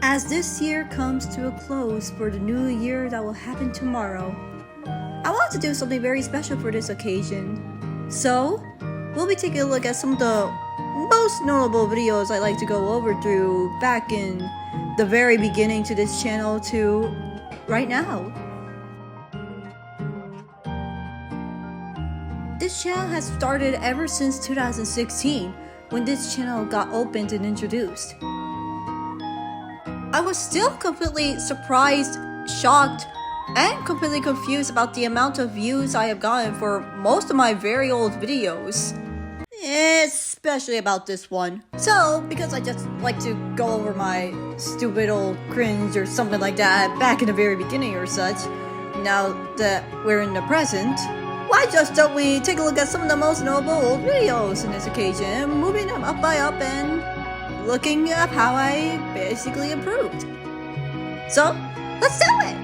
As this year comes to a close for the new year that will happen tomorrow, I want to do something very special for this occasion. So, we'll be taking a look at some of the most notable videos I like to go over through back in the very beginning to this channel to right now. This channel has started ever since 2016 when this channel got opened and introduced. I was still completely surprised, shocked, and completely confused about the amount of views I have gotten for most of my very old videos. Especially about this one. So, because I just like to go over my stupid old cringe or something like that back in the very beginning or such, now that we're in the present, why just don't we take a look at some of the most notable old videos in this occasion, moving them up by up and looking at how I basically improved. So, let's do it!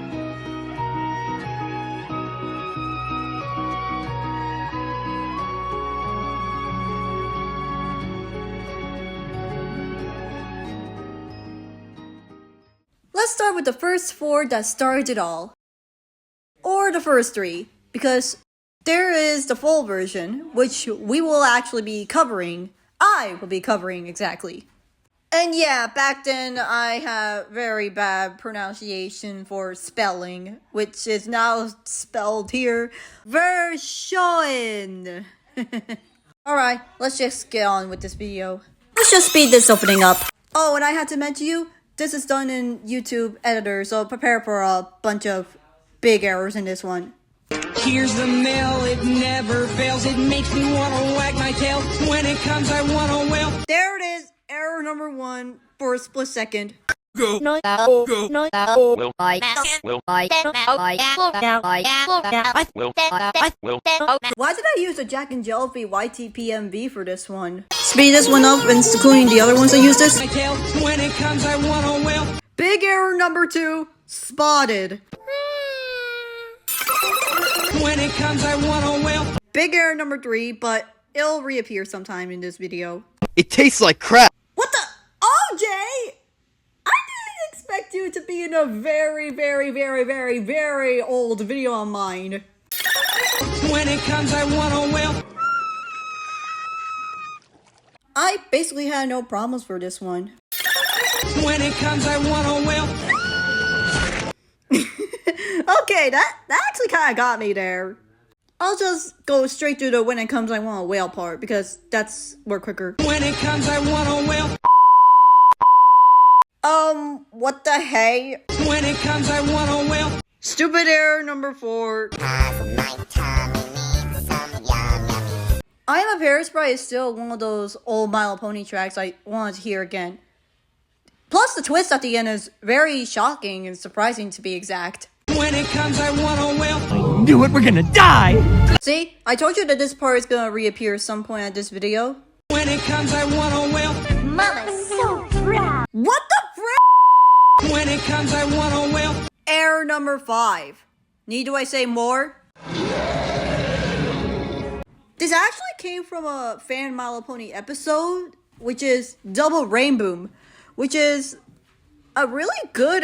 Let's start with the first four that started it all. Or the first three, because there is the full version, which we will actually be covering. I will be covering exactly. And yeah, back then I had very bad pronunciation for spelling, which is now spelled here, version. Alright, let's just get on with this video. Let's just speed this opening up. Oh, and I had to mention you, this is done in YouTube editor, so prepare for a bunch of big errors in this one. Here's the mail, it never fails. It makes me want to wag my tail. When it comes, I want to wail. There it is, error number 1 for a split second. Why did I use a Jack and Jelly YTPMV for this one? Speed this one up, including the other ones that use this. My tail, when it comes, I want to wail. Big error number 2, spotted. When it comes, I want to wail. Big error number 3, but it'll reappear sometime in this video. It tastes like crap. What the? Oh, Jay! I didn't expect you to be in a very, very, very, very, very old video of mine. When it comes, I want to wail. I basically had no problems for this one. When it comes, I want to wail. Okay, that actually kind of got me there. I'll just go straight to the when it comes I want a whale part, because that's more quicker. When it comes, I want to wail. What the hey? When it comes, I want to wail. Stupid error number 4. I Am a Paris Bride is still one of those old My Little Pony tracks I wanted to hear again. Plus, the twist at the end is very shocking and surprising to be exact. When it comes, I want to wail. I knew it, we're gonna die! See? I told you that this part is gonna reappear at some point at this video. When it comes, I want to wail. Mama's so proud. What the frick? When it comes, I want to wail. Error number 5. Need I say more? This actually came from a fan My Little Pony episode, which is Double Rainbow, which is a really good,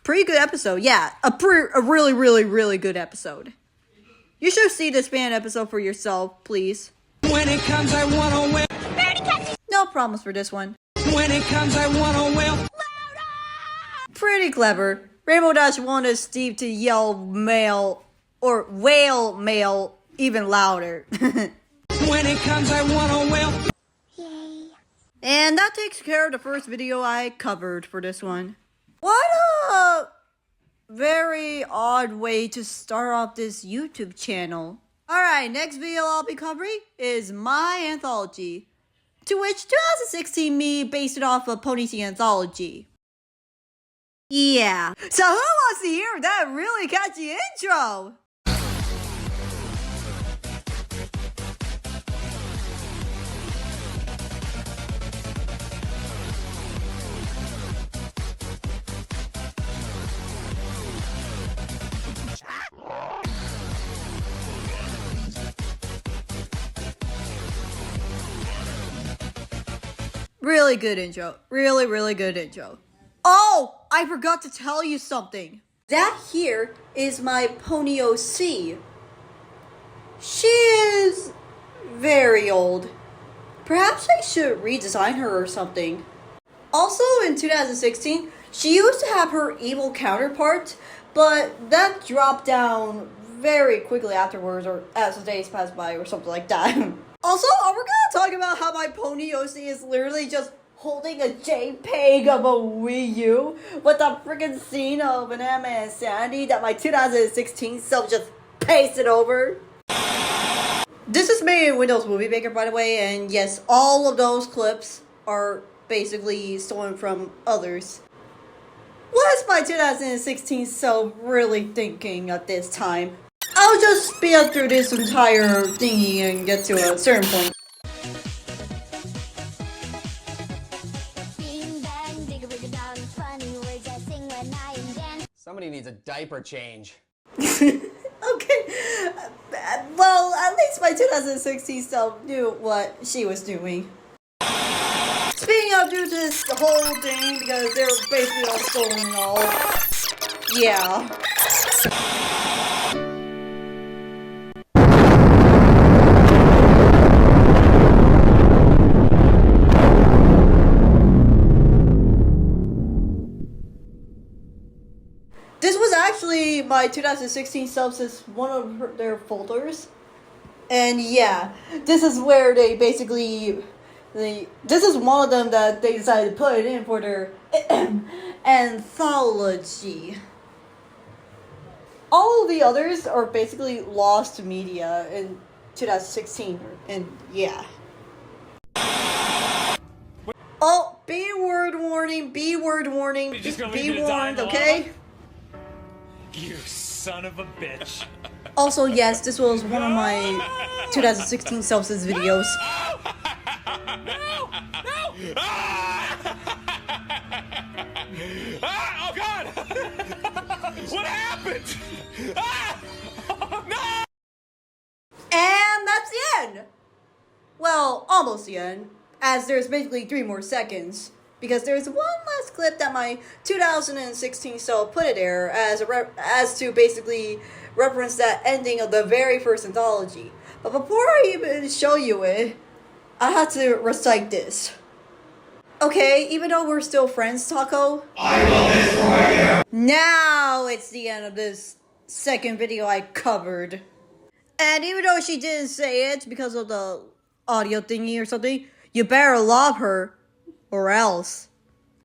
pretty good episode. Yeah, a really, really, really good episode. You should see this fan episode for yourself, please. When it comes, I want to wail. No problems for this one. When it comes, I want to wail. Pretty clever. Rainbow Dash wanted Steve to yell male, or wail male, even louder. When it comes, I want to wail. Yay. And that takes care of the first video I covered for this one. What a very odd way to start off this YouTube channel. Alright, next video I'll be covering is my anthology, to which 2016 me based it off of Pony's Anthology. Yeah. So who wants to hear that really catchy intro? Really good intro. Really, really good intro. Oh, I forgot to tell you something. That here is my Pony OC. She is very old. Perhaps I should redesign her or something. Also, in 2016, she used to have her evil counterpart, but that dropped down very quickly afterwards, or as the days passed by, or something like that. Also, we're gonna talk about how my Pony OC is literally just holding a JPEG of a Wii U with a freaking scene of Inanimate Insanity that my 2016 self just pasted over. This is made in Windows Movie Maker, by the way, and yes, all of those clips are basically stolen from others. What is my 2016 self really thinking at this time? I'll just speed through this entire thingy and get to a certain point. Somebody needs a diaper change. Okay, well, at least my 2016 self knew what she was doing. Speaking of due to this whole thing, because they're basically all stolen and all. Yeah. This was actually my 2016 self's one of their folders. And yeah, this is where they basically... this is one of them that they decided to put it in for their anthology. All of the others are basically lost media in 2016, and yeah. Oh, B-word warning, B-word warning, be warned, okay? You son of a bitch. Also, yes, this was one of my 2016 self's videos. No! Ah! Ah! Oh God! What happened? Ah! Oh, no! And that's the end! Well, almost the end, as there's basically 3 more seconds. Because there's one last clip that my 2016 self put it there as to basically reference that ending of the very first anthology. But before I even show you it, I had to recite this. Okay, even though we're still friends, Taco, I will destroy you! Now it's the end of this second video I covered. And even though she didn't say it because of the audio thingy or something, you better love her, or else.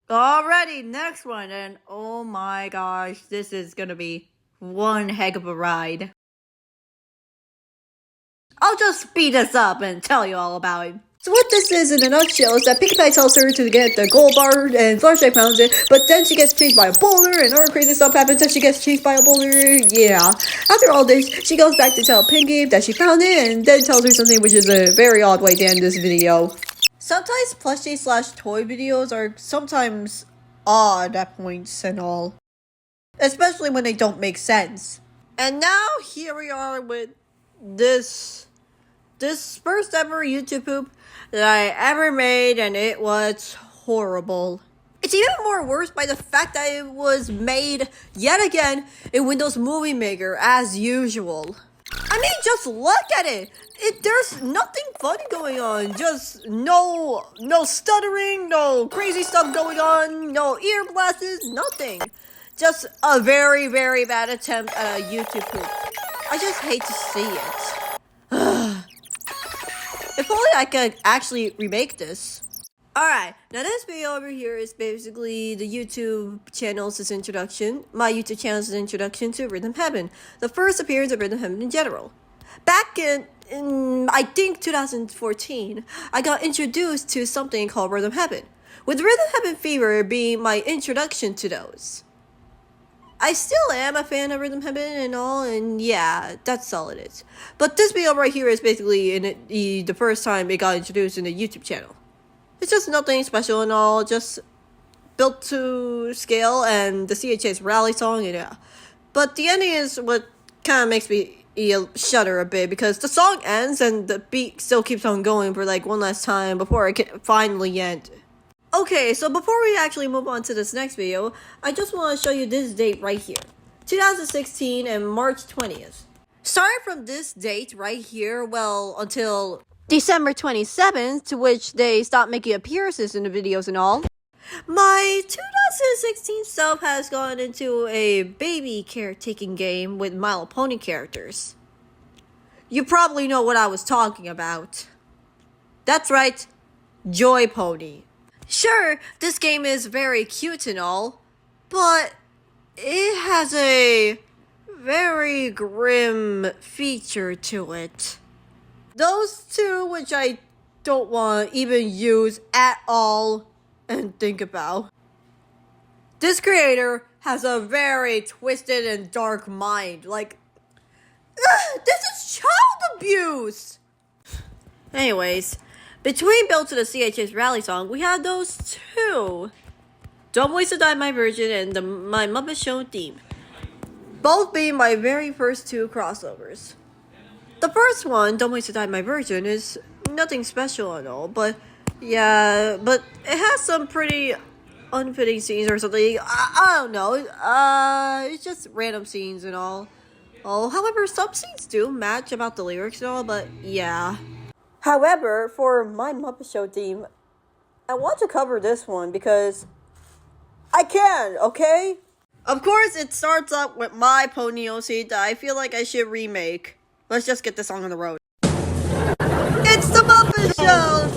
Alrighty, next one, and oh my gosh, this is gonna be one heck of a ride. I'll just speed this up and tell you all about it. So what this is in a nutshell is that Pinkie Pie tells her to get the gold bar and Fluttershy founds it, but then she gets chased by a boulder and other crazy stuff happens and she gets chased by a boulder, yeah. After all this, she goes back to tell Pinkie that she found it and then tells her something which is a very odd way to end this video. Sometimes plushie/toy videos are sometimes odd at points and all. Especially when they don't make sense. And now here we are with this first ever YouTube poop that I ever made, and it was horrible. It's even more worse by the fact that it was made yet again in Windows Movie Maker as usual. I mean, just look at it. There's nothing funny going on. Just no stuttering, no crazy stuff going on, no ear blasts, nothing. Just a very, very bad attempt at a YouTube poop. I just hate to see it. If only I could actually remake this. Alright, now this video over here is basically the YouTube channel's introduction, my YouTube channel's introduction to Rhythm Heaven, the first appearance of Rhythm Heaven in general. Back in I think 2014, I got introduced to something called Rhythm Heaven, with Rhythm Heaven Fever being my introduction to those. I still am a fan of Rhythm Heaven and all, and yeah, that's all it is. But this video right here is basically the first time it got introduced in the YouTube channel. It's just nothing special and all, just built to scale and the CHS rally song, and yeah. But the ending is what kind of makes me shudder a bit, because the song ends and the beat still keeps on going for like one last time before it can finally end. Okay, so before we actually move on to this next video, I just want to show you this date right here. 2016 and March 20th. Starting from this date right here, well, until December 27th, to which they stopped making appearances in the videos and all. My 2016 self has gone into a baby caretaking game with My Little Pony characters. You probably know what I was talking about. That's right, Joy Pony. Sure, this game is very cute and all, but it has a very grim feature to it. Those two which I don't want to even use at all and think about. This creator has a very twisted and dark mind. Like, this is child abuse! Anyways, between Build to the CHS Rally song, we have those two. Don't Waste a Die, My Virgin, and My Muppet Show theme. Both being my very first two crossovers. The first one, Don't Waste a Die, My Virgin, is nothing special at all, but yeah, but it has some pretty unfitting scenes or something. I don't know. It's just random scenes and all. However, some scenes do match about the lyrics and all, but yeah. However, for my Muppet Show theme, I want to cover this one because I can, okay? Of course, it starts up with My Pony OC that I feel like I should remake. Let's just get this song on the road. It's the Muppet Show!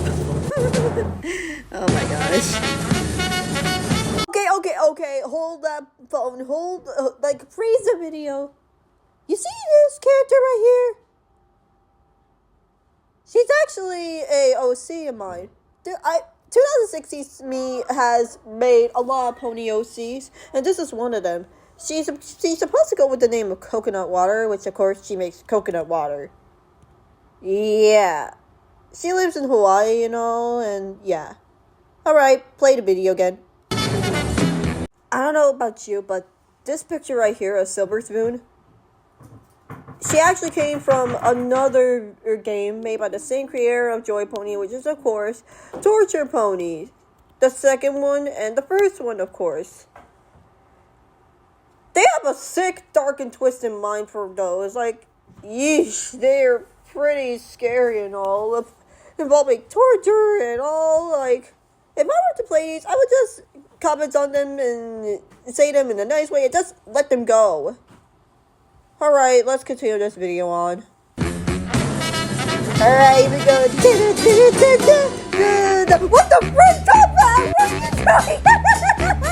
Oh my gosh. Okay, hold that phone, freeze the video. You see this character right here? She's actually a OC of mine. 2016 me has made a lot of pony OCs, and this is one of them. She's supposed to go with the name of Coconut Water, which of course she makes coconut water. Yeah. She lives in Hawaii, you know, and yeah. Alright, play the video again. I don't know about you, but this picture right here of Silver Spoon, she actually came from another game made by the same creator of Joy Pony, which is, of course, Torture Pony. The second one and the first one, of course. They have a sick, dark, and twisted mind for those. Like, yeesh, they're pretty scary and all, involving torture and all. Like, if I were to play these, I would just comment on them and say them in a nice way and just let them go. Alright, let's continue this video on. Alright, here we go. What the frick, Top Hat? What are you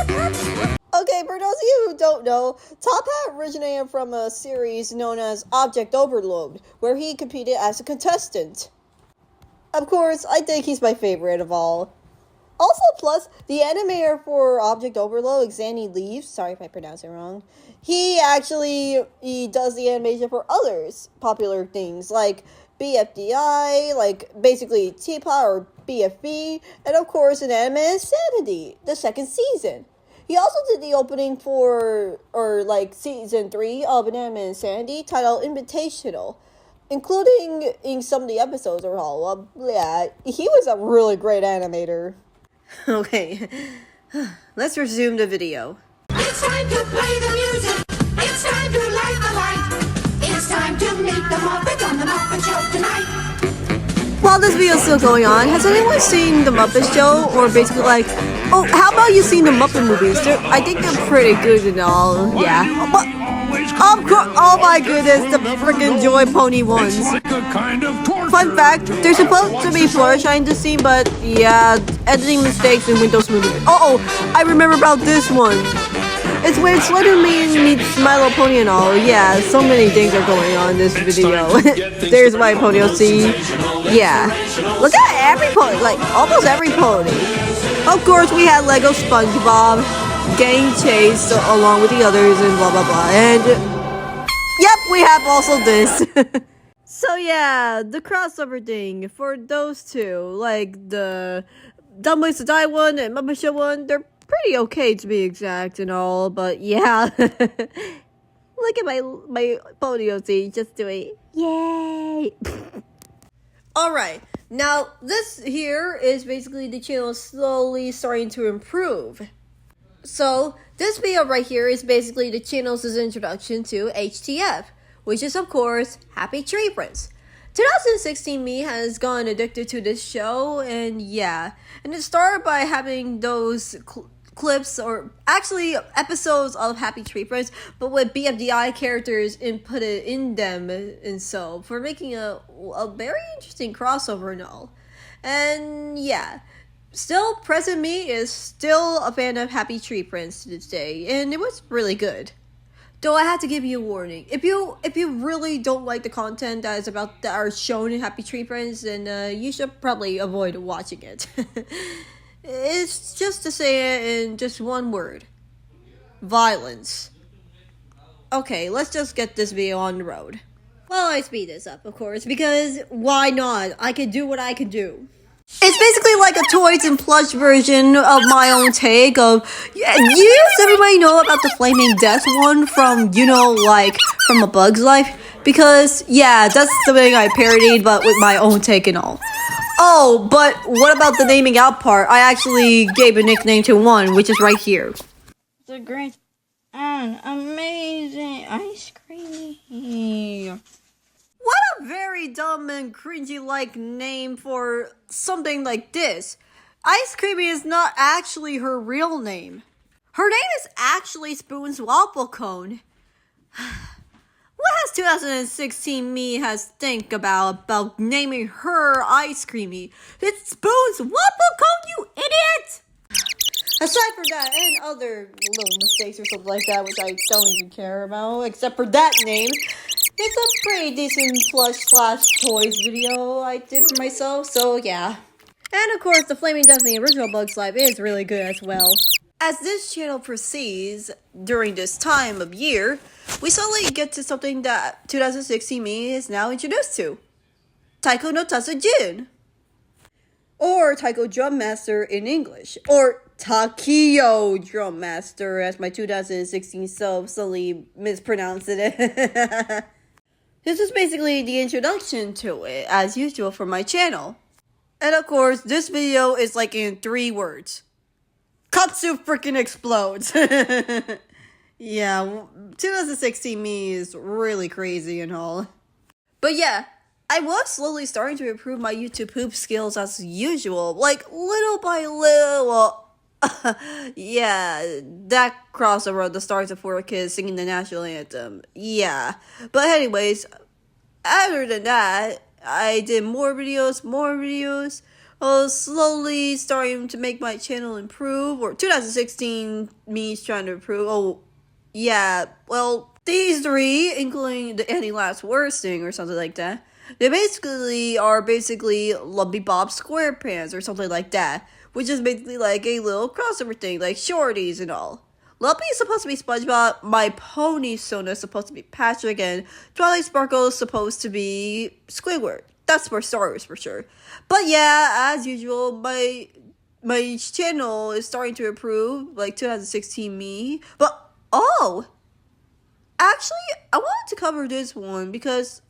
doing? Okay, for those of you who don't know, Top Hat originated from a series known as Object Overload, where he competed as a contestant. Of course, I think he's my favorite of all. Also, plus, the animator for Object Overload, Xanny Leaves, sorry if I pronounced it wrong, he does the animation for others popular things, like BFDI, like basically Teapot or BFB, and of course Inanimate Insanity, the second season. He also did the opening for, season 3 of Inanimate Insanity, titled Invitational, including in some of the episodes or all. Yeah, he was a really great animator. Okay, let's resume the video. It's time to play the music. It's time to light the light. It's time to meet the Muppets on the Muppet Show tonight. While this video is still going on, has anyone seen the Muppet Show? Or basically like, oh, how about you seen the Muppet movies? I think they're pretty good and all, yeah. But, oh my goodness, the freaking Joy Pony ones. Fun fact, they're supposed to be Fluttershy in the scene, but yeah, editing mistakes in Windows Movie. I remember about this one. It's when Slenderman meets My Little Pony and all. Yeah, so many things are going on in this video. There's My Pony OC. Yeah. Look at every pony, like almost every pony. Of course, we had Lego SpongeBob, Gang Chase along with the others and blah blah blah. And yep, we have also this. So yeah, the crossover thing for those two, like the Dumb Ways to Die one and Muppet Show one, they're pretty okay to be exact and all, but yeah. Look at my pony OC just doing yay. Alright, Now, this here is basically the channel slowly starting to improve. So, this video right here is basically the channel's introduction to HTF, which is of course Happy Tree Prince. 2016 me has gotten addicted to this show, and yeah, and it started by having those clips, or actually episodes of Happy Tree Prince, but with BFDI characters inputted in them, and so for making a very interesting crossover and all. And yeah, still present me is still a fan of Happy Tree Prince to this day, and it was really good. Though I had to give you a warning. If you really don't like the content that are shown in Happy Tree Prince, then you should probably avoid watching it. It's just to say it in just one word. Violence. Okay, let's just get this video on the road. Well, I speed this up, of course, because why not? I can do what I can do. It's basically like a toys and plush version of my own take of, yeah, does everybody know about the Flaming Death one from, from A Bug's Life? Because, yeah, that's something I parodied, but with my own take and all. Oh, but what about the naming out part? I actually gave a nickname to one, which is right here. The great and amazing ice cream. What a very dumb and cringy-like name for something like this. Ice Creamy is not actually her real name. Her name is actually Spoon's Waffle Cone. What has 2016 me has think about naming her Ice Creamy? It's Spoon's Waffle Cone, you idiot! Aside from that, and other little mistakes or something like that, which I don't even care about, except for that name, it's a pretty decent plush/toys video I did for myself, so yeah. And of course, the Flaming Death in the original Bug's Life is really good as well. As this channel proceeds during this time of year, we slowly get to something that 2016 me is now introduced to. Taiko no Tatsujin. Or Taiko Drum Master in English. Or Takiyo Drum Master, as my 2016 self slowly mispronounced it. This is basically the introduction to it, as usual for my channel. And of course, this video is like in 3 words. Katsu freaking explodes. Yeah, 2016 me is really crazy and all. But yeah, I was slowly starting to improve my YouTube poop skills as usual. Like, little by little. Yeah, that crossover of the Stars of 4 Kids singing the national anthem. Yeah. But anyways, other than that, I did more videos. Slowly starting to make my channel improve. Or 2016 me's trying to improve. Oh, yeah. Well, these 3, including the Any Last Worst thing or something like that, they are basically Lumpy Bob SquarePants or something like that. Which is basically like a little crossover thing, like shorties and all. Lumpy is supposed to be SpongeBob, My Pony Sona is supposed to be Patrick, and Twilight Sparkle is supposed to be Squidward. That's for Star Wars for sure. But yeah, as usual, my channel is starting to improve, like 2016 me. But, actually, I wanted to cover this one because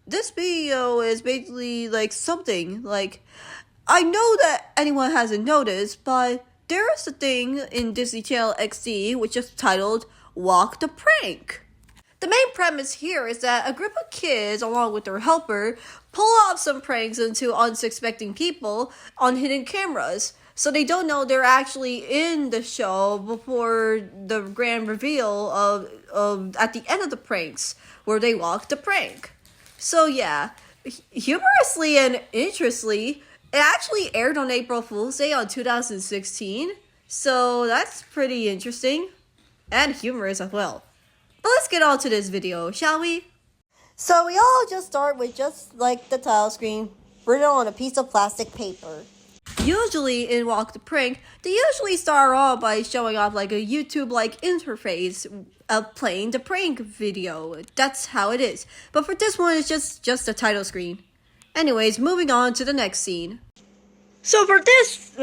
this video is basically like something, like, I know that anyone hasn't noticed, but there is a thing in Disney Channel XD which is titled Walk the Prank. The main premise here is that a group of kids, along with their helper, pull off some pranks into unsuspecting people on hidden cameras, so they don't know they're actually in the show before the grand reveal of at the end of the pranks, where they walk the prank. So yeah, humorously and interestingly, it actually aired on April Fool's Day on 2016, so that's pretty interesting, and humorous as well. But let's get on to this video, shall we? So we all just start with just like the title screen, written on a piece of plastic paper. Usually in Walk the Prank, they usually start off by showing off like a YouTube-like interface of playing the prank video. That's how it is. But for this one, it's just a title screen. Anyways, moving on to the next scene. So for this,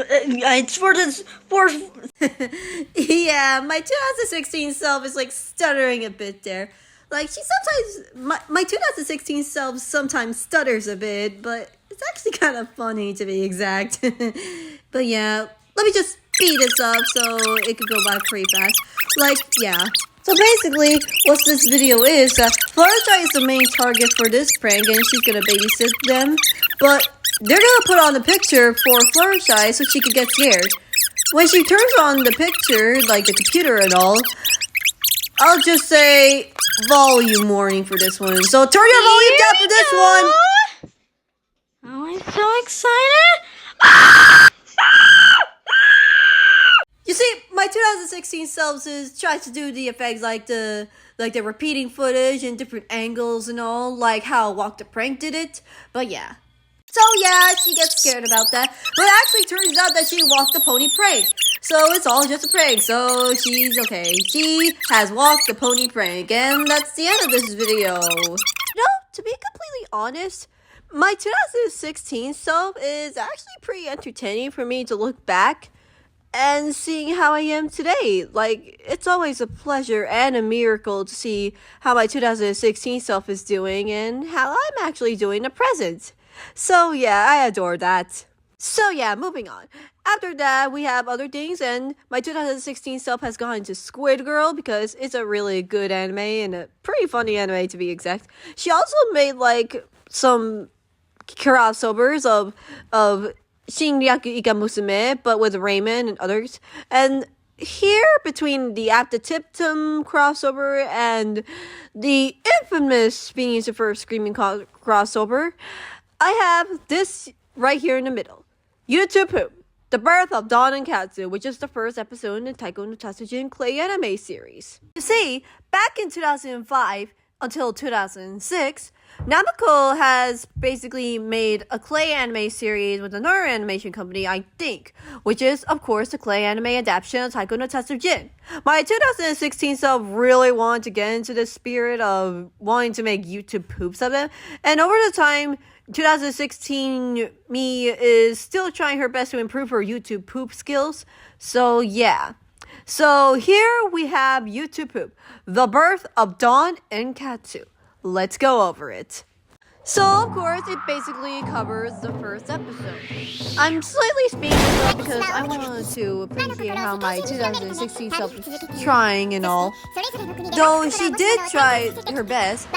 yeah, my 2016 self is like stuttering a bit there. Like, she sometimes, my 2016 self sometimes stutters a bit, but It's actually kind of funny to be exact. But yeah, let me just speed this up so it could go by pretty fast. Like, yeah. So basically, what this video is, Fluttershy is the main target for this prank and she's gonna babysit them. But they're gonna put on the picture for Fluttershy so she could get scared. When she turns on the picture, like the computer and all, I'll just say volume warning for this one. So turn your volume down for this one! Oh, I'm so excited! You see, my 2016 selves tries to do the effects like the repeating footage and different angles and all, like how Walk the Prank did it. But yeah. So yeah, she gets scared about that. But it actually turns out that she walked the pony prank. So it's all just a prank. So she's okay. She has walked the pony prank. And that's the end of this video. No, to be completely honest, my 2016 self is actually pretty entertaining for me to look back and seeing how I am today. Like, it's always a pleasure and a miracle to see how my 2016 self is doing and how I'm actually doing at present. So yeah, I adore that. So yeah, moving on. After that, we have other things, and my 2016 self has gone into Squid Girl because it's a really good anime and a pretty funny anime to be exact. She also made like some crossovers of Shinryaku Ika Musume, but with Raymond and others. And here, between the After Tiptum crossover and the infamous Phineas the First Screaming crossover, I have this right here in the middle. YouTube Poop, The Birth of Dawn and Katsu, which is the first episode in the Taiko no Tatsujin Clay anime series. You see, back in 2005 until 2006, Namco has basically made a clay anime series with another animation company, I think, which is, of course, the clay anime adaptation of Taiko no Tatsujin. My 2016 self really wanted to get into the spirit of wanting to make YouTube poops of them, and over the time, 2016 me is still trying her best to improve her YouTube poop skills, so yeah. So here we have YouTube Poop, The Birth of Dawn and Katsu. Let's go over it. So, of course, it basically covers the first episode. I'm slightly speeding this up because I wanted to appreciate how my 2016 self is trying and all. Though she did try her best.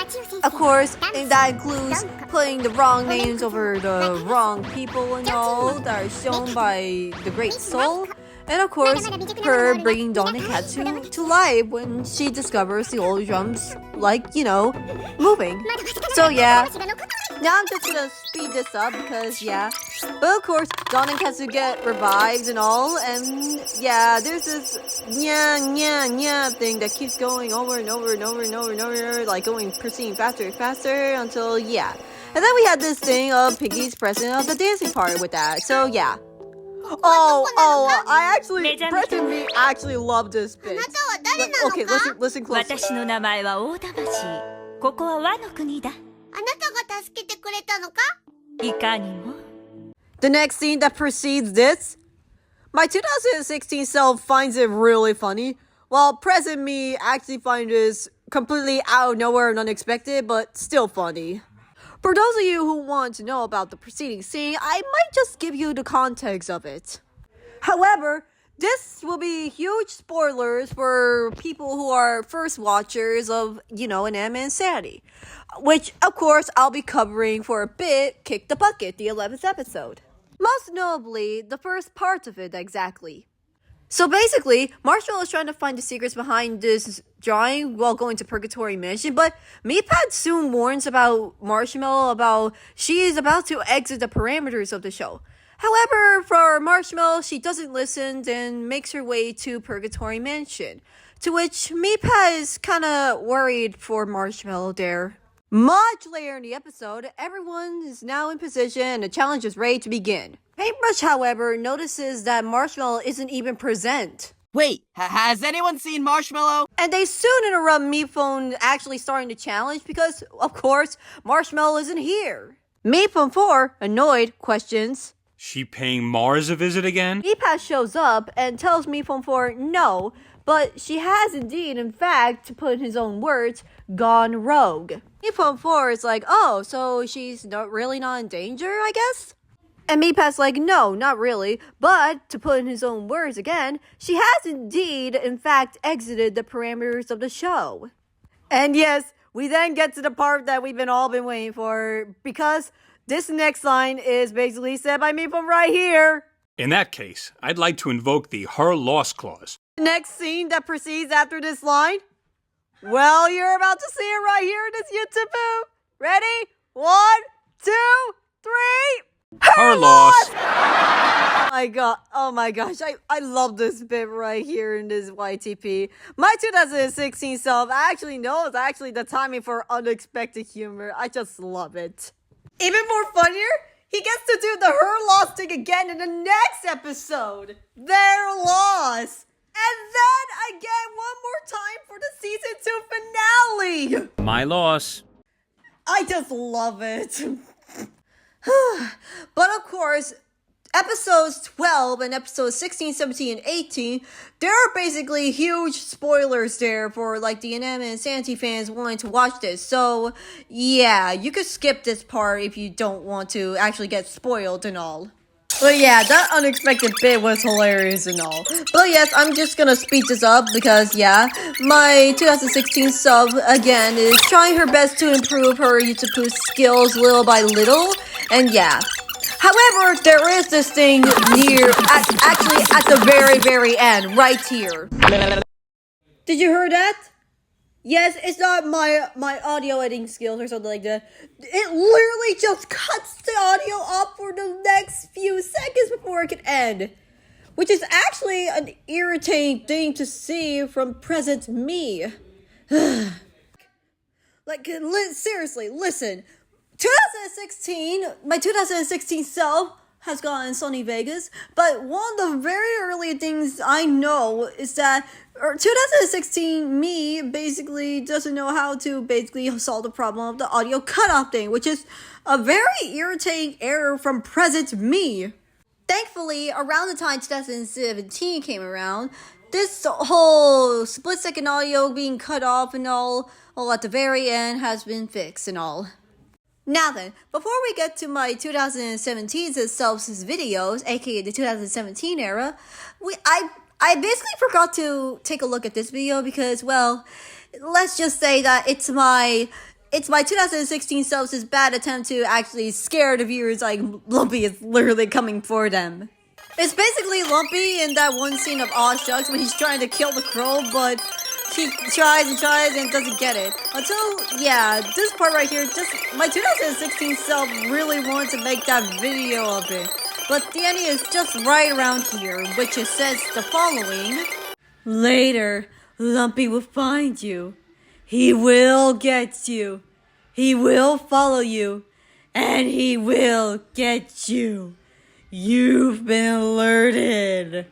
Of course, that includes putting the wrong names over the wrong people and all that are shown by the Great Soul. And of course, her bringing Dawn and Katsu to life when she discovers the old drums, like, you know, moving. So yeah, now I'm just gonna speed this up because, yeah. But of course, Dawn and Katsu get revived and all, and yeah, there's this nya thing that keeps going over and over and over and over and over, like proceeding faster and faster until, yeah. And then we had this thing of Piggy's president of the dancing part with that, so yeah. I actually, Preston me actually love this bit. Okay, listen closely. 私の名前は大魂。ここは和の国だ。あなたが助けてくれたのか？いかにも。The next scene that precedes this, my 2016 self finds it really funny, while present me actually finds this completely out of nowhere and unexpected, but still funny. For those of you who want to know about the preceding scene, I might just give you the context of it. However, this will be huge spoilers for people who are first watchers of, Inanimate Insanity. Which, of course, I'll be covering for a bit, Kick the Bucket, the 11th episode. Most notably, the first part of it exactly. So basically, Marshmallow is trying to find the secrets behind this drawing while going to Purgatory Mansion, but Meatpad soon warns about Marshmallow about she is about to exit the parameters of the show. However, for Marshmallow, she doesn't listen and makes her way to Purgatory Mansion, to which Meatpad is kinda worried for Marshmallow there. Much later in the episode, everyone is now in position and the challenge is ready to begin. Paintbrush, however, notices that Marshmallow isn't even present. Wait, has anyone seen Marshmallow? And they soon interrupt Meatphone actually starting the challenge because, of course, Marshmallow isn't here. Meatphone 4, annoyed, questions, She paying Mars a visit again? Meepass shows up and tells Me4 no, but she has indeed, in fact, to put in his own words, gone rogue. Me4 is like, oh, so she's really not in danger, I guess? And Meepass like, no, not really, but, to put in his own words again, she has indeed, in fact, exited the parameters of the show. And yes, we then get to the part that we've all been waiting for, because this next line is basically said by me from right here. In that case, I'd like to invoke the her loss clause. The next scene that proceeds after this line? Well, you're about to see it right here in this YouTube boom. Ready? 1, 2, 3. Her loss. Oh my gosh, I love this bit right here in this YTP. My 2016 self actually knows the timing for unexpected humor. I just love it. Even more funnier, he gets to do the her loss thing again in the next episode. Their loss. And then again one more time for the season 2 finale. My loss. I just love it. But of course, episodes 12 and episodes 16, 17, and 18, there are basically huge spoilers there for like the Inanimate Insanity fans wanting to watch this. So yeah, you could skip this part if you don't want to actually get spoiled and all. But yeah, that unexpected bit was hilarious and all. But yes, I'm just gonna speed this up because yeah, my 2016 sub again is trying her best to improve her YouTube skills little by little. And yeah. However, there is this thing actually at the very, very end, right here. Did you hear that? Yes, it's not my audio editing skills or something like that. It literally just cuts the audio up for the next few seconds before it can end. Which is actually an irritating thing to see from present me. Like, seriously, listen. 2016, my 2016 self has gone Sony Vegas, but one of the very early things I know is that 2016 me basically doesn't know how to basically solve the problem of the audio cutoff thing, which is a very irritating error from present me. Thankfully, around the time 2017 came around, this whole split-second audio being cut off and all at the very end has been fixed and all. Now then, before we get to my 2017 self's videos, aka the 2017 era, I basically forgot to take a look at this video because, well, let's just say that it's my 2016 self's bad attempt to actually scare the viewers like Lumpy is literally coming for them. It's basically Lumpy in that one scene of Aw Shucks when he's trying to kill the crow, but he tries and doesn't get it. Until, yeah, this part right here, just my 2016 self really wanted to make that video of it. But the ending is just right around here, which it says the following. Later, Lumpy will find you. He will get you. He will follow you. And he will get you. You've been alerted.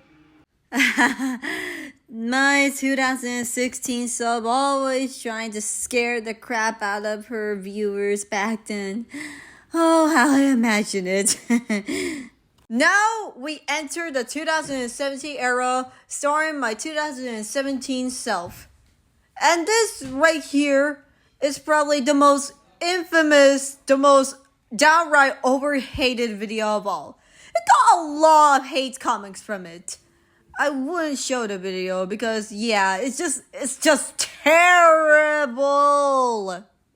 My 2016 sub always trying to scare the crap out of her viewers back then. Oh, how I imagine it. Now we enter the 2017 era starring my 2017 self. And this right here is probably the most infamous, the most downright overhated video of all. It got a lot of hate comments from it. I wouldn't show the video because yeah, it's just terrible.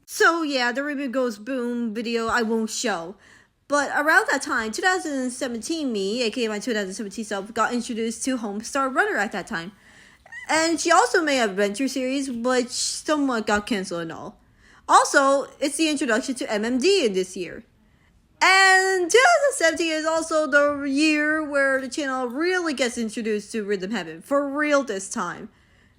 So yeah, the review goes boom video I won't show. But around that time, 2017 me, aka my 2017 self, got introduced to Homestar Runner at that time. And she also made an adventure series, which somewhat got cancelled and all. Also, it's the introduction to MMD in this year. And 2017 is also the year where the channel really gets introduced to Rhythm Heaven, for real this time.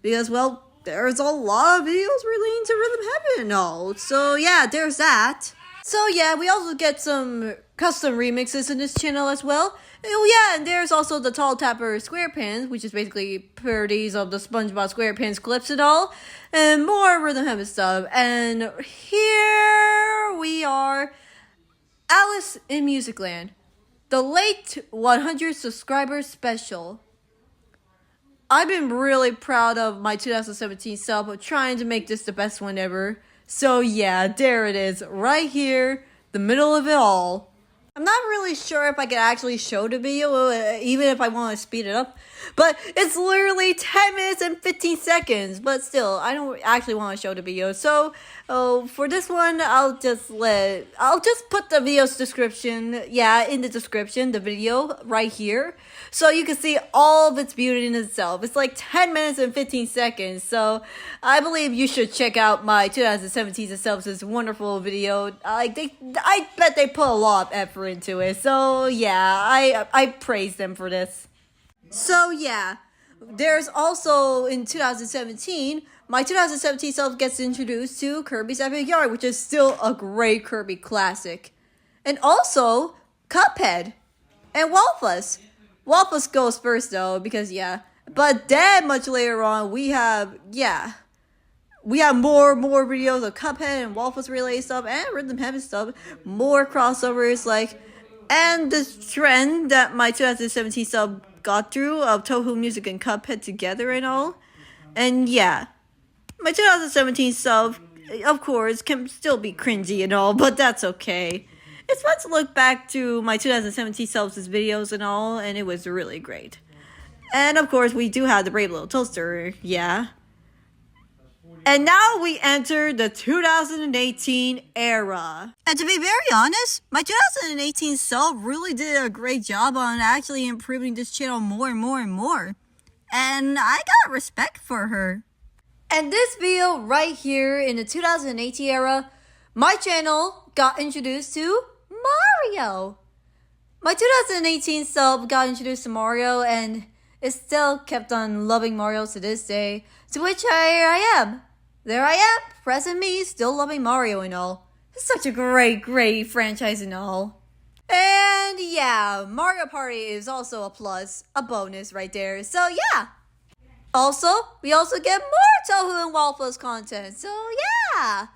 Because, well, there's a lot of videos relating to Rhythm Heaven and all. So yeah, there's that. So yeah, we also get some custom remixes in this channel as well. Oh yeah, and there's also the Tall Tapper SquarePants, which is basically parodies of the SpongeBob SquarePants clips and all. And more Rhythm Heaven stuff. And here we are. Alice in Musicland. the late 100 subscribers special. I've been really proud of my 2017 sub of trying to make this the best one ever. So yeah, there it is, right here, the middle of it all. I'm not really sure if I can actually show the video, even if I want to speed it up. But it's literally 10 minutes and 15 seconds. But still, I don't actually want to show the video. So, for this one, I'll just put the video's description, in the description, the video right here. So you can see all of its beauty in itself. It's like 10 minutes and 15 seconds. So, I believe you should check out my 2017 itself. This wonderful video. I bet they put a lot of effort into it. So yeah, I praise them for this. So yeah, there's also in 2017, my 2017 self gets introduced to Kirby's Epic Yarn, which is still a great Kirby classic. And also Cuphead and Waffles. Waffles goes first though, because but then much later on we have more videos of Cuphead and Waffles related stuff and Rhythm Heaven stuff, more crossovers and this trend that my 2017 sub got through of Touhou Music and Cuphead together and all. And yeah, my 2017 sub, of course, can still be cringy and all, but that's okay. It's fun to look back to my 2017 subs' videos and all, and it was really great. And of course, we do have the Brave Little Toaster, And now we enter the 2018 era. And to be very honest, my 2018 self really did a great job on actually improving this channel more and more and more. And I got respect for her. And this video right here in the 2018 era, my channel got introduced to Mario. My 2018 self got introduced to Mario and it still kept on loving Mario to this day. To which here I am. There I am, present me, still loving Mario and all. It's such a great franchise and all. And yeah, Mario Party is also a plus, a bonus right there. So yeah. Also, we also get more Touhou and Waffles content. So yeah,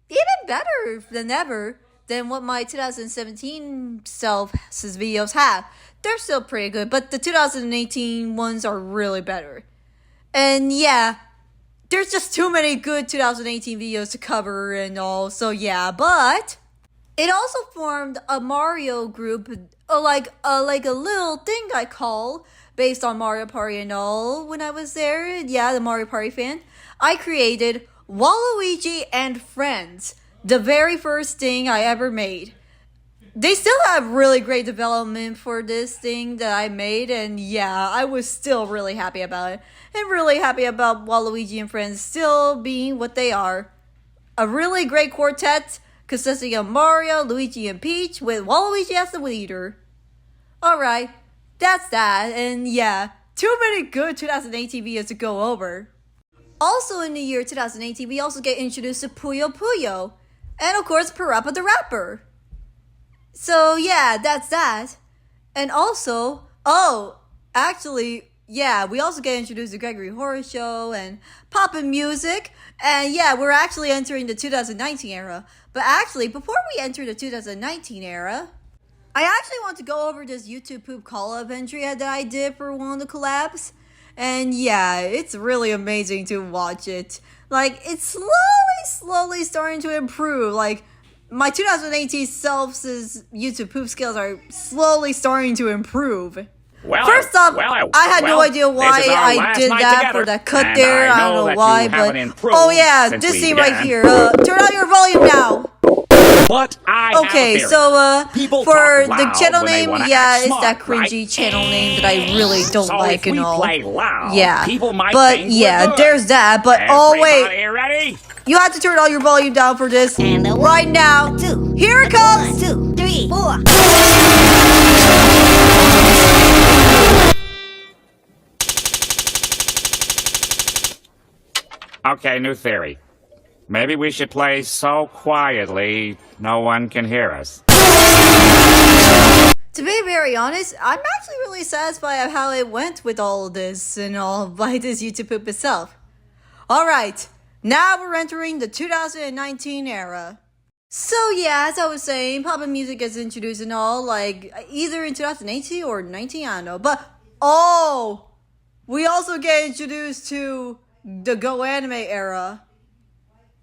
even better than ever than what my 2017 self's videos have. They're still pretty good, but the 2018 ones are really better. And yeah, there's just too many good 2018 videos to cover and all, so yeah, but it also formed a Mario group, like a little thing I call, based on Mario Party and all, when I was there, the Mario Party fan. I created Waluigi and Friends, the very first thing I ever made. They still have really great development for this thing that I made, and I was still really happy about it. And really happy about Waluigi and Friends still being what they are. A really great quartet consisting of Mario, Luigi, and Peach, with Waluigi as the leader. Alright, that's that, and too many good 2018 videos to go over. Also in the year 2018, we also get introduced to Puyo Puyo, and of course Parappa the Rapper. So that's that. And also, we also get introduced to Gregory Horror Show and Poppin' Music. And we're actually entering the 2019 era. But actually, before we enter the 2019 era, I actually want to go over this YouTube poop call-up entry that I did for one of the collabs. And it's really amazing to watch it. It's slowly starting to improve. My 2018 self's YouTube poop skills are slowly starting to improve. First off, I had no idea why I did that for that cut there. I don't know why, but this scene right here. Turn on your volume now. But okay, so for the channel name, it's that cringy channel name that I really don't like and all. There's that. But wait, ready? you have to turn all your volume down for this right now. Here it comes. 1, 2, 3, 4. Okay, new theory. Maybe we should play so quietly no one can hear us. To be very honest, I'm actually really satisfied with how it went with all of this and all by this YouTube poop itself. Alright, now we're entering the 2019 era. So yeah, as I was saying, pop music gets introduced and all, like, either in 2018 or 19, I don't know. But, we also get introduced to the Go Anime era.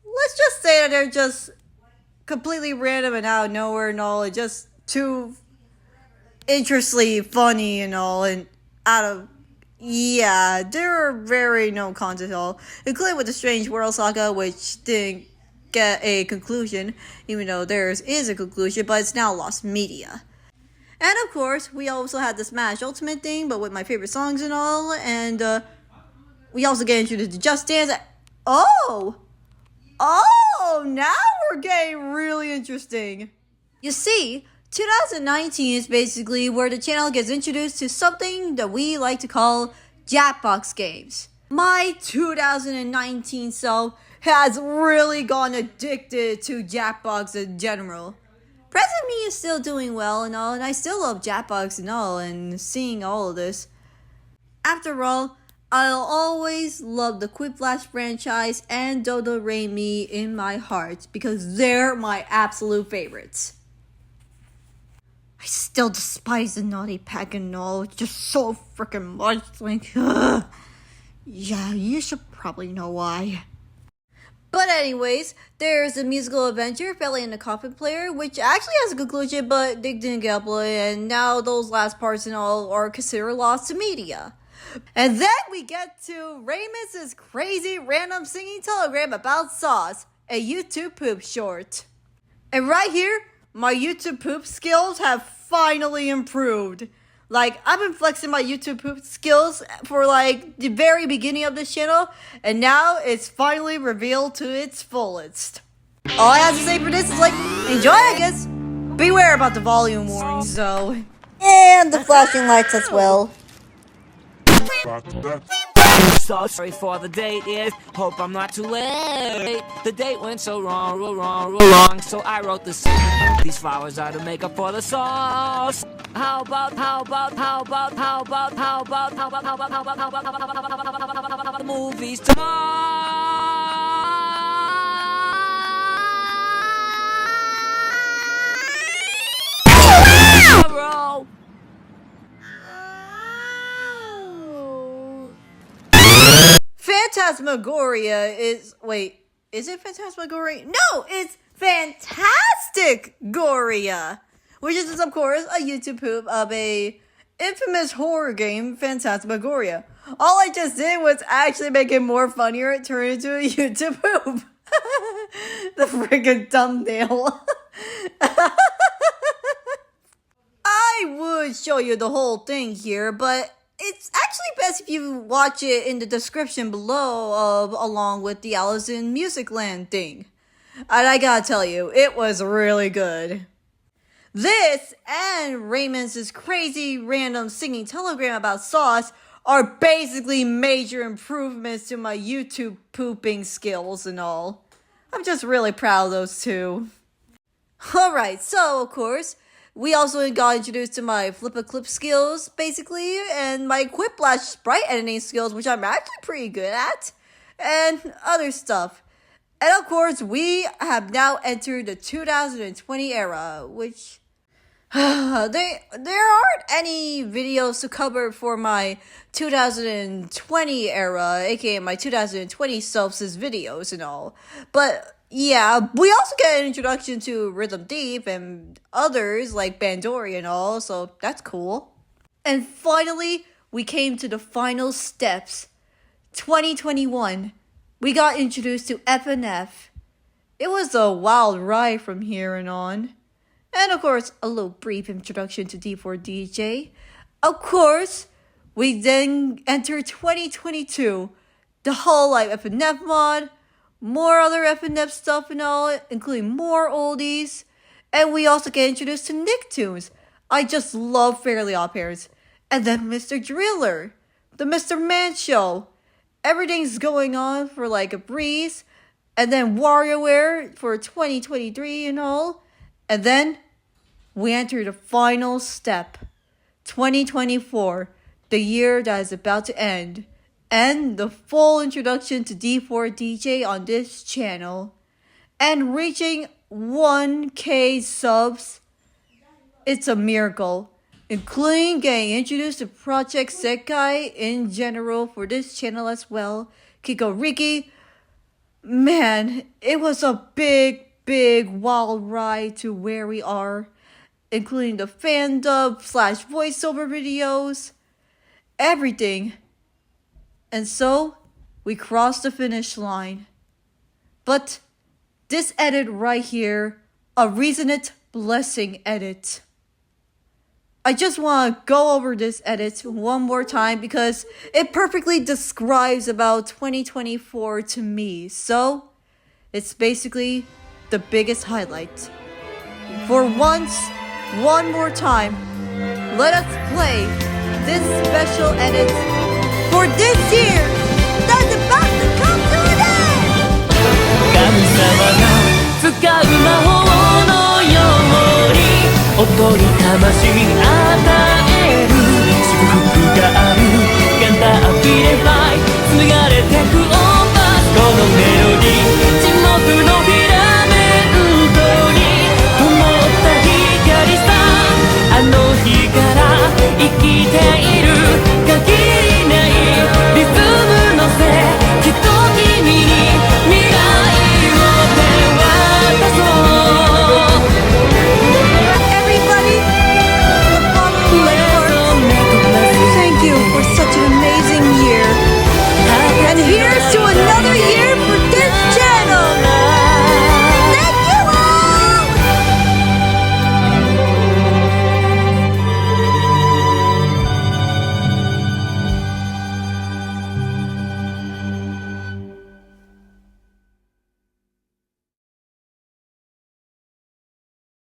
Let's just say that they're just completely random and out of nowhere and all, and just too interestingly funny and all, and out of... Yeah, there are very no content at all, including with the Strange World Saga, which didn't get a conclusion, even though theirs is a conclusion, but it's now lost media. And of course, we also had the Smash Ultimate thing, but with my favorite songs and all, and we also get introduced to Just Dance. Now we're getting really interesting. You see, 2019 is basically where the channel gets introduced to something that we like to call Jackbox games. My 2019 self has really gone addicted to Jackbox in general. Present me is still doing well and all, and I still love Jackbox and all, and seeing all of this. After all, I'll always love the Quiplash franchise and Dodo Re-Mi in my heart, because they're my absolute favorites. I still despise the Naughty Pack and all, it's just so freaking much, like, yeah, you should probably know why. But anyways, there's a musical adventure, Belly and the Coffin Player, which actually has a conclusion, but they didn't get uploaded, and now those last parts and all are considered lost to media. And then we get to Raymond's crazy random singing telegram about sauce, a YouTube poop short. And right here, my YouTube poop skills have finally improved. Like, I've been flexing my YouTube poop skills for, like, the very beginning of this channel, and now it's finally revealed to its fullest. All I have to say for this is, like, enjoy, I guess. Beware about the volume warnings, though. And the flashing lights as well. So sorry for the date is, hope I'm not too late. The date went so wrong, so I wrote this. These flowers are to make up for the sauce. How about the movies tomorrow? Phantasmagoria is... Wait, is it Phantasmagoria? No, it's Fantastic-Goria, which is, of course, a YouTube poop of a infamous horror game, Phantasmagoria. All I just did was actually make it more funnier and turn it into a YouTube poop. The friggin' thumbnail. I would show you the whole thing here, but it's actually best if you watch it in the description below along with the Alice in Musicland thing. And I gotta tell you, it was really good. This and Raymond's crazy random singing telegram about sauce are basically major improvements to my YouTube pooping skills and all. I'm just really proud of those two. Alright, so of course, we also got introduced to my flip-a-clip skills, basically, and my Quiplash sprite editing skills, which I'm actually pretty good at, and other stuff. And of course, we have now entered the 2020 era, which... there aren't any videos to cover for my 2020 era, aka my 2020 self's videos and all. But yeah, we also get an introduction to Rhythm Deep and others like Bandori and all, so that's cool. And finally, we came to the final steps. 2021, we got introduced to FNF. It was a wild ride from here and on. And of course, a little brief introduction to D4DJ. Of course, we then enter 2022. The whole like FNF mod, more other FNF stuff and all, including more oldies. And we also get introduced to Nicktoons. I just love Fairly Odd Parents. And then Mr. Driller, the Mr. Man Show. Everything's going on for like a breeze. And then WarioWare for 2023 and all. And then we enter the final step, 2024, the year that is about to end, and the full introduction to D4DJ on this channel, and reaching 1K subs. It's a miracle, including getting introduced to Project Sekai in general for this channel as well. Kikoriki, man, it was a big wild ride to where we are, including the fan dub / voiceover videos, everything. And so, we crossed the finish line. But this edit right here, a Resonant Blessing edit. I just want to go over this edit one more time because it perfectly describes about 2024 to me. So, it's basically the biggest highlight. For once, one more time, let us play this special edit for this year that's about to come to an end! 神様が使う魔法のように踊り魂与える祝福があるガンダービレファイ紡がれてくオーバーこのメロディー沈黙のフィラメントに灯った光さあの日から生きている